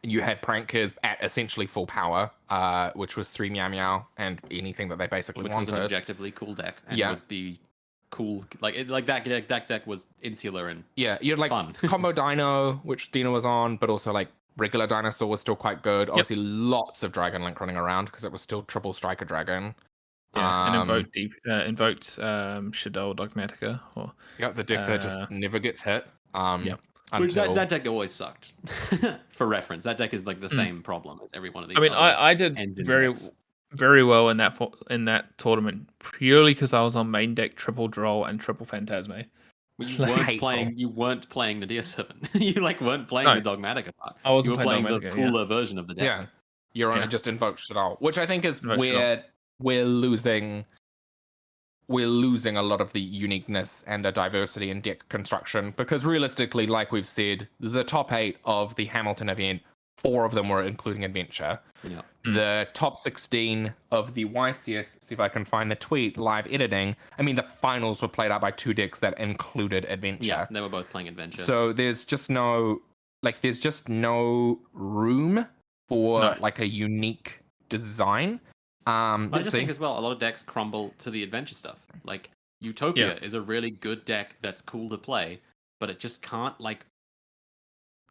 You had Prankers at essentially full power, which was 3 Meow Meow and anything that they basically wanted. Which was an objectively cool deck, and would be cool. Like that deck was insular and you had like fun. Combo Dino, which Dino was on, but also like regular Dinosaur was still quite good. Obviously, lots of Dragon Link running around because it was still triple Striker Dragon. And invoked Shadol Dogmatica. The deck that just never gets hit. Which that deck always sucked. For reference, that deck is like the same problem as every one of these. I mean, I did very well in that tournament purely because I was on main deck triple Droll and triple Phantasme. You weren't playing Nadir 7. You weren't playing the Dogmatica part. I wasn't you were playing the Dogmatica, cooler version of the deck. Yeah, you're only just invoked Shadol, which I think is where we're losing a lot of the uniqueness and a diversity in deck construction, because realistically, like we've said, the top 8 of the Hamilton event, 4 of them were including Adventure. Yeah. The top 16 of the YCS, see if I can find the tweet, live editing. I mean, the finals were played out by 2 decks that included Adventure. Yeah, they were both playing Adventure. So there's just no room for like a unique design. I just think as well, a lot of decks crumble to the adventure stuff. Like Utopia is a really good deck that's cool to play, but it just can't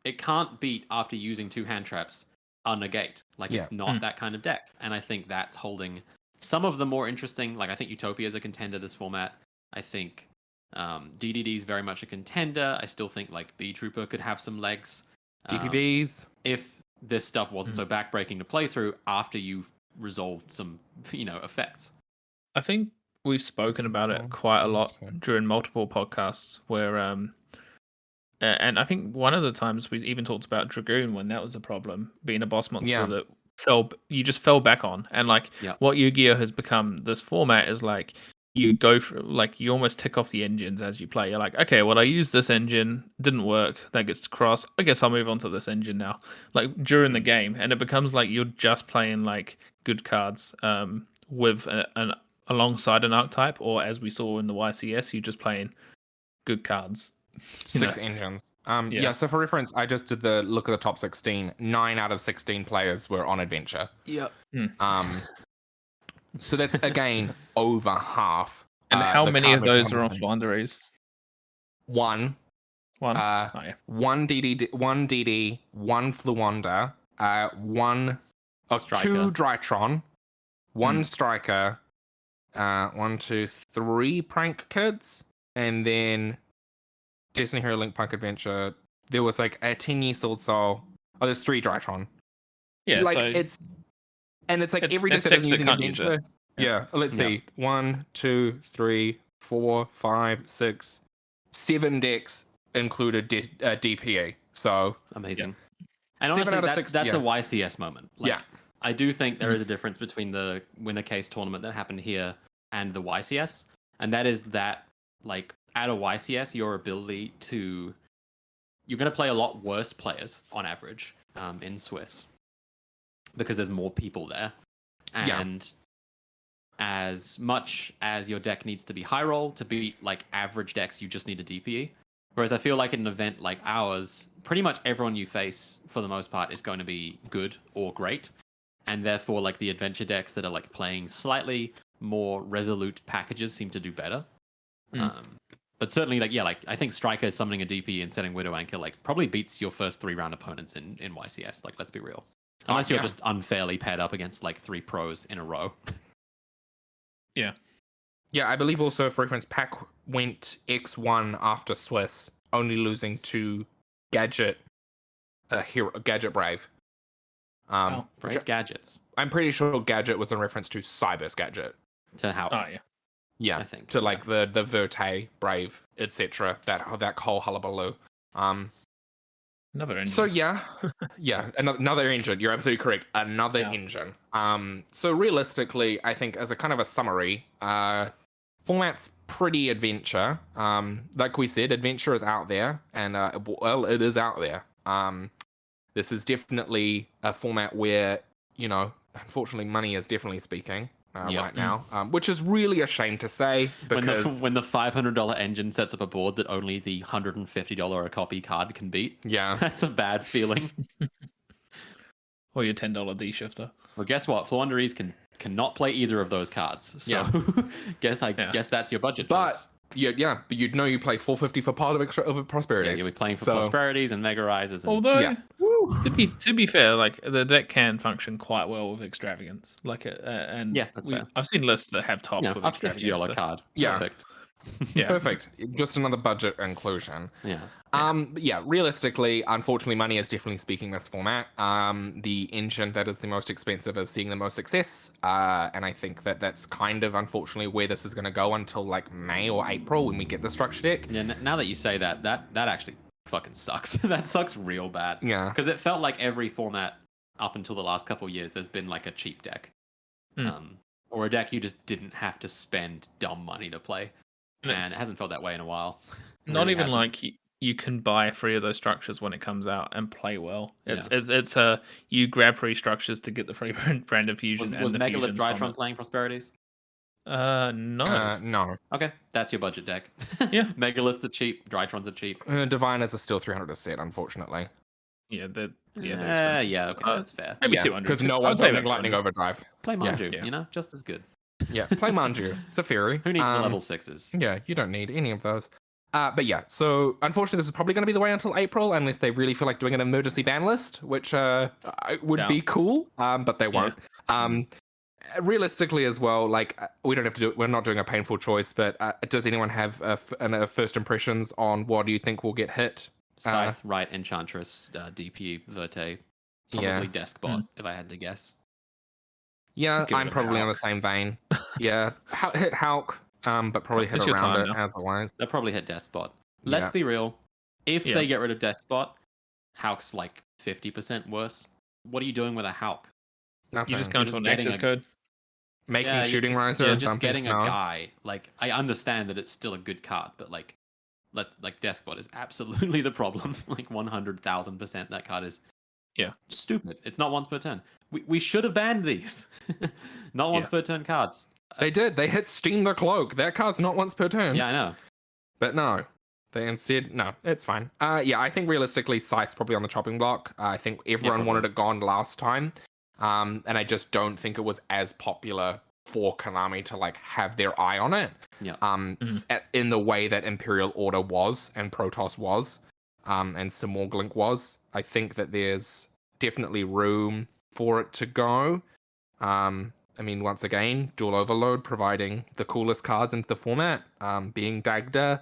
it can't beat after using 2 hand traps a negate. Like it's not that kind of deck, and I think that's holding some of the more interesting. Like I think Utopia is a contender this format. I think DDD is very much a contender. I still think like B Trooper could have some legs. GPBs. If this stuff wasn't so backbreaking to play through after you've resolved some, effects. I think we've spoken about it quite a lot during multiple podcasts where, and I think one of the times we even talked about Dragoon when that was a problem, being a boss monster that you just fell back on. And like what Yu-Gi-Oh has become this format is like, you go for like you almost tick off the engines as you play. You're like, okay, well I used this engine, didn't work, that gets to cross. I guess I'll move on to this engine now. Like during the game, and it becomes like you're just playing like good cards with an alongside an archetype, or as we saw in the YCS, you're just playing good cards. 6 engines. So for reference, I just did the look at the top 16. 9 out of 16 players were on adventure. Yep. So that's again over half. And how many of those are on Flanders? One. One DD, one DD, one Fluanda, two Drytron, one Striker, 1, 2, 3 Prank Kids, and then Destiny Hero Link Punk Adventure. There was like a 10-year Sword Soul. Oh, there's 3 Drytron. Yeah, like so it's like every deck is using adventure. Yeah, let's see. 1, 2, 3, 4, 5, 6, 7 decks included DPE. So amazing. And honestly, that's a YCS moment. Like, I do think there is a difference between the winner case tournament that happened here and the YCS, and that is that like at a YCS, your ability to you're going to play a lot worse players on average in Swiss because there's more people there, and as much as your deck needs to be high roll to beat like average decks, you just need a DPE. Whereas I feel like in an event like ours, pretty much everyone you face for the most part is going to be good or great, and therefore like the adventure decks that are like playing slightly more resolute packages seem to do better. But certainly like I think Striker summoning a DP and setting Widow Anchor like probably beats your first 3 round opponents in YCS. Like let's be real, unless you're just unfairly paired up against like 3 pros in a row. Yeah, I believe also, for reference, Pac went X1 after Swiss, only losing to Gadget, Gadget Brave. Brave Gadgets. I'm pretty sure Gadget was in reference to Cybers Gadget. To how? Oh, yeah. Yeah, I think. To like the Verte, Brave, etc. That whole hullabaloo. Another engine. So another engine. You're absolutely correct. Another engine. So realistically, I think as a kind of a summary, format's pretty adventure. Like we said, adventure is out there, and it is out there. This is definitely a format where unfortunately, money is definitely speaking. Right now, which is really a shame to say, because when the $500 engine sets up a board that only the $150 a copy card can beat, that's a bad feeling. Or your $10 D shifter. Well, guess what? Flaunderies cannot play either of those cards. So guess that's your budget choice. But you'd know you play $450 for part of Prosperities. Yeah, you'll be playing for Prosperities and Mega Rises. Although, to be fair, like the deck can function quite well with Extravagance. Like, and that's fair. I've seen lists that have top with up $50 Extravagance. Card. Yeah. Perfect. Perfect. Just another budget inclusion. Realistically, unfortunately, money is definitely speaking this format. The engine that is the most expensive is seeing the most success, and I think that's kind of unfortunately where this is going to go until like May or April when we get the structure deck. Yeah. Now that you say that actually fucking sucks. That sucks real bad. Yeah. Because it felt like every format up until the last couple of years, there's been like a cheap deck, or a deck you just didn't have to spend dumb money to play. And it hasn't felt that way in a while. Not even like you can buy 3 of those structures when it comes out and play well. It's you grab 3 structures to get the free brand of fusion. Was Megalith Drytron playing Prosperities? No. No. Okay, that's your budget deck. Yeah. Megaliths are cheap. Drytrons are cheap. Diviners are still $300 a set, unfortunately. Yeah, they're yeah, okay, that's fair. Maybe 200 because no one's having Lightning Overdrive. Play Manju, just as good. Yeah, play Manju. It's a fairy. Who needs the level 6s? Yeah, you don't need any of those. But yeah, so unfortunately, this is probably going to be the way until April, unless they really feel like doing an emergency ban list, which would be cool, but they won't. Realistically, as well, like we don't have to do it. We're not doing a painful choice, but does anyone have first impressions on what do you think will get hit? Scythe, Right, Enchantress, DP, Verte, probably Deskbot, if I had to guess. Yeah, Give it I'm a probably on the Hulk. same vein. Yeah, hit Hulk, but probably hit It's your around time it now. as always. They'll probably hit Deskbot. Let's be real. If they get rid of Deskbot, Hulk's like 50% worse. What are you doing with a Hulk? Nothing. You just go into an access code. Making Shooting Riser you're and just bumping getting Snow. a guy. Like, I understand that it's still a good card, but like, Deskbot is absolutely the problem. Like 100,000% that card is stupid. It's not once per turn. We should have banned these. Not once per turn cards. They did. They hit Steam the Cloak. That card's not once per turn. Yeah, I know. But no. They instead, no, it's fine. Yeah, I think realistically, Scythe's probably on the chopping block. I think everyone wanted it gone last time. And I just don't think it was as popular for Konami to like have their eye on it. Yeah. In the way that Imperial Order was and Protoss was, and Smorg was. I think that there's definitely room for it to go. I mean, once again, Dual Overload providing the coolest cards into the format, being Dagda,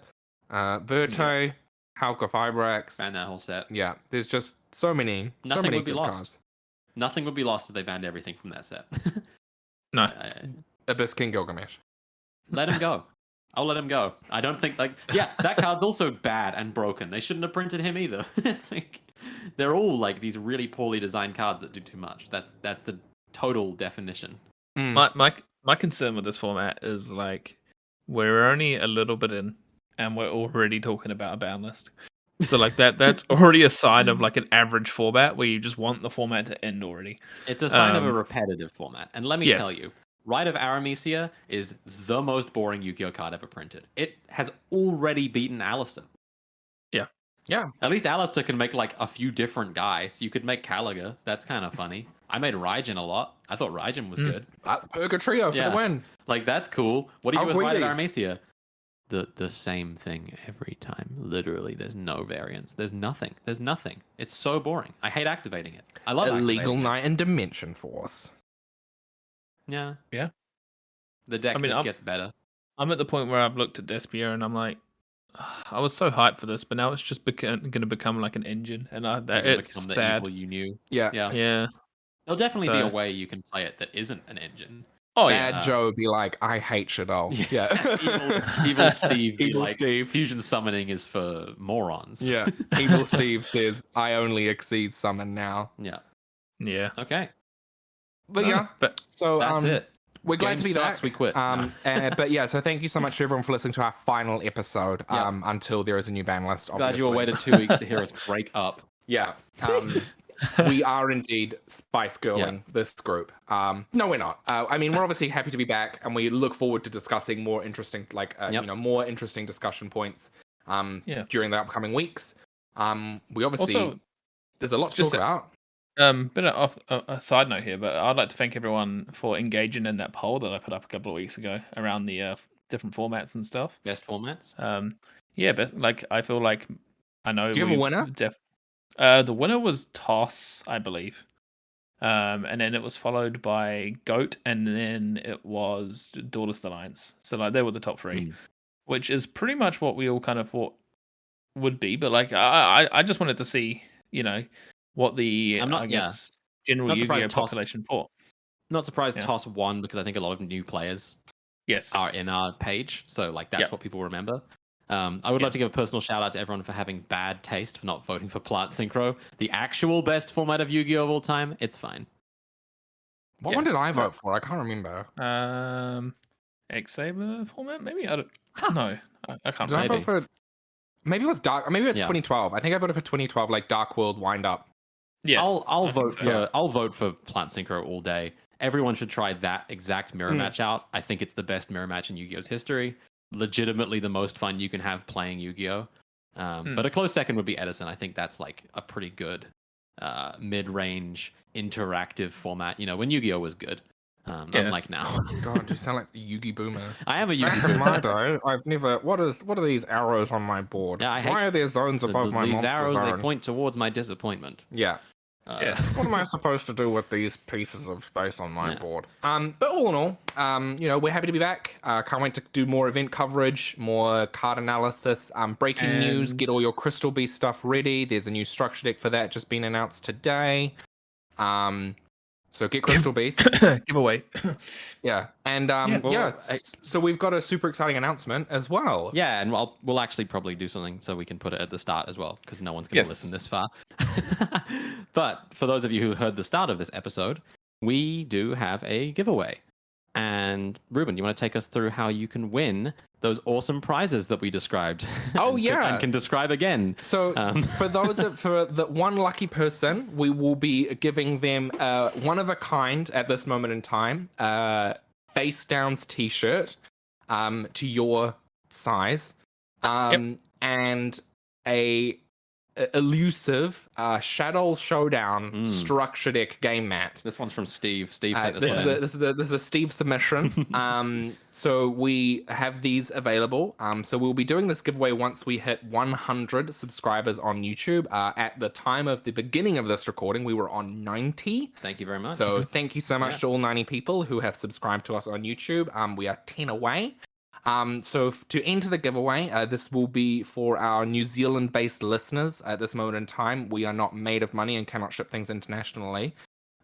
Verte, Halka Fibrax. Ban that whole set. Yeah, there's just so many would be lost. cards. Nothing would be lost if they banned everything from that set. No. Abyss King Gilgamesh. Let him go. I'll let him go. I don't think that card's also bad and broken. They shouldn't have printed him either. It's like they're all like these really poorly designed cards that do too much. That's the total definition. My concern with this format is like we're only a little bit in and we're already talking about a ban list. So like that's already a sign of like an average format where you just want the format to end already. It's a sign of a repetitive format. And let me tell you, Rite of Aramesia is the most boring Yu-Gi-Oh card ever printed. It has already beaten Alistair. Yeah. At least Alistair can make like a few different guys. You could make Caliga. That's kind of funny. I made Raijin a lot. I thought Raijin was good. Purgatrio for the win. Like that's cool. What do you do with Rite of Arquides. Aramesia? The same thing every time. Literally, there's no variance. There's nothing. It's so boring. I hate activating it. I love Illegal activating it. Knight and Dimension Force. Yeah. Yeah. The deck just gets better. I'm at the point where I've looked at Despia and I'm like, I was so hyped for this, but now it's just going to become like an engine, and it's become the sad. evil you knew. Yeah. There'll definitely be a way you can play it that isn't an engine. Oh Bad Joe would be like, I hate Shadow. Evil Steve. Evil Steve. Fusion summoning is for morons. Yeah. Evil Steve says, I only exceed summon now. Yeah. Okay. But so that's it. We're glad to be back. We quit. But yeah, so thank you so much to everyone for listening to our final episode. Until there is a new ban list. Obviously. Glad you all waited 2 weeks to hear us break up. Yeah. We are indeed Spice Girling this group. No, we're not. I mean, we're obviously happy to be back, and we look forward to discussing more interesting, more interesting discussion points during the upcoming weeks. We obviously Also, there's a lot to talk about. Bit off a side note here, but I'd like to thank everyone for engaging in that poll that I put up a couple of weeks ago around the different formats and stuff. Best formats. But like I feel like I know. Do you have a winner? The winner was Toss, I believe, and then it was followed by Goat, and then it was Duelist Alliance. So like they were the top three, which is pretty much what we all kind of thought would be. But like I just wanted to see, what the general Yu-Gi-Oh population thought. Not surprised Toss won because I think a lot of new players are in our page, so like that's what people remember. I would like to give a personal shout out to everyone for having bad taste for not voting for Plant Synchro, the actual best format of Yu-Gi-Oh of all time. It's fine. What one did I vote for? I can't remember. X-Saber format, maybe? I don't know. I can't remember. I vote for... Maybe it was Dark. Maybe it was 2012. I think I voted for 2012, like Dark World Wind Up. Yes, I'll vote. I'll vote for Plant Synchro all day. Everyone should try that exact mirror match out. I think it's the best mirror match in Yu-Gi-Oh's history. Legitimately the most fun you can have playing Yu-Gi-Oh. But a close second would be Edison. I think that's like a pretty good mid-range interactive format. When Yu-Gi-Oh was good. Unlike now. God, you sound like the Yugi boomer. I am a Back Yugi in my boomer. day, I've never. What are these arrows on my board? Yeah, I Why hate are there zones above my these monster arrows. zone? They point towards my disappointment. Yeah. Yeah. What am I supposed to do with these pieces of space on my Yeah. board? But all in all, we're happy to be back. Can't wait to do more event coverage, more card analysis, breaking news. And- Get all your Crystal Beast stuff ready. There's a new structure deck for that just been announced today. So get Crystal Beasts. Giveaway. Yeah, and Well, so we've got a super exciting announcement as well. Yeah, and we'll actually probably do something so we can put it at the start as well, because no one's going to Yes. listen this far. But for those of you who heard the start of this episode, we do have a giveaway. And Ruben, you want to take us through how you can win those awesome prizes that we described? Oh, yeah. And can describe again. So for the one lucky person, we will be giving them one of a kind at this moment in time, Face Downs t-shirt, to your size, and a elusive Shadow Showdown structure deck game mat. This one's from Steve. Steve sent this one. This is a Steve submission. So we have these available. So we'll be doing this giveaway once we hit 100 subscribers on YouTube. At the time of the beginning of this recording, we were on 90. Thank you very much. So thank you so much to all 90 people who have subscribed to us on YouTube. We are 10 away. So to enter the giveaway, this will be for our New Zealand-based listeners. At this moment in time, we are not made of money and cannot ship things internationally.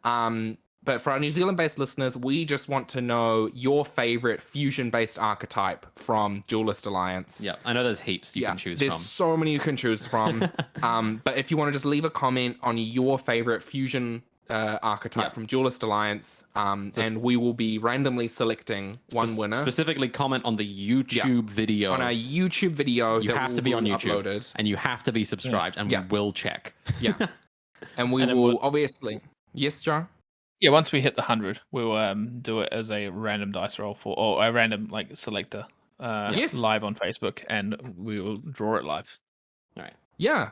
But for our New Zealand-based listeners, we just want to know your favorite fusion-based archetype from Duelist Alliance. Yeah, I know there's heaps you can choose there's from. so many you can choose from. But if you want to just leave a comment on your favorite fusion archetype from Duelist Alliance, and we will be randomly selecting one winner. Specifically comment on the YouTube video. On our YouTube video. You have to be on YouTube. Uploaded. And you have to be subscribed, and we will check. Yeah. And we will obviously... Yes, Joe? Yeah, once we hit the 100, we'll do it as a random dice roll or a random selector live on Facebook, and we will draw it live. All right. Yeah.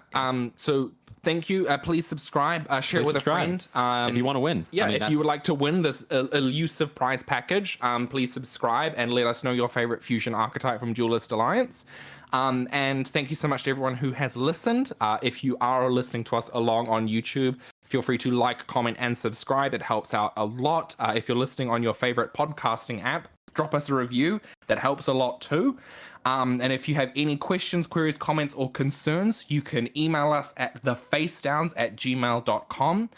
So thank you. Please subscribe. Share it with a friend. If you want to win. Yeah. If you would like to win this elusive prize package, please subscribe and let us know your favorite fusion archetype from Duelist Alliance. And thank you so much to everyone who has listened. If you are listening to us along on YouTube, feel free to like, comment, and subscribe. It helps out a lot. If you're listening on your favorite podcasting app, drop us a review. That helps a lot too. And if you have any questions, queries, comments, or concerns, you can email us at thefacedowns@gmail.com.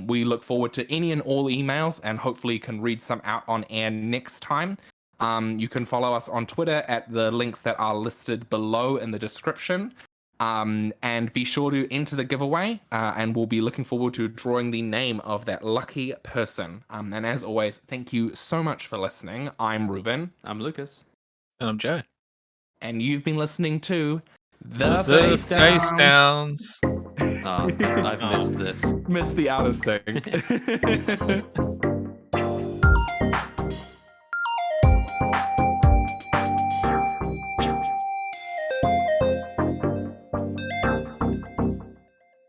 We look forward to any and all emails and hopefully can read some out on air next time. You can follow us on Twitter at the links that are listed below in the description. And be sure to enter the giveaway, and we'll be looking forward to drawing the name of that lucky person. And as always, thank you so much for listening. I'm Ruben. I'm Lucas. And I'm Joe. And you've been listening to The Face Face Downs. I've missed this. Missed the outer sync.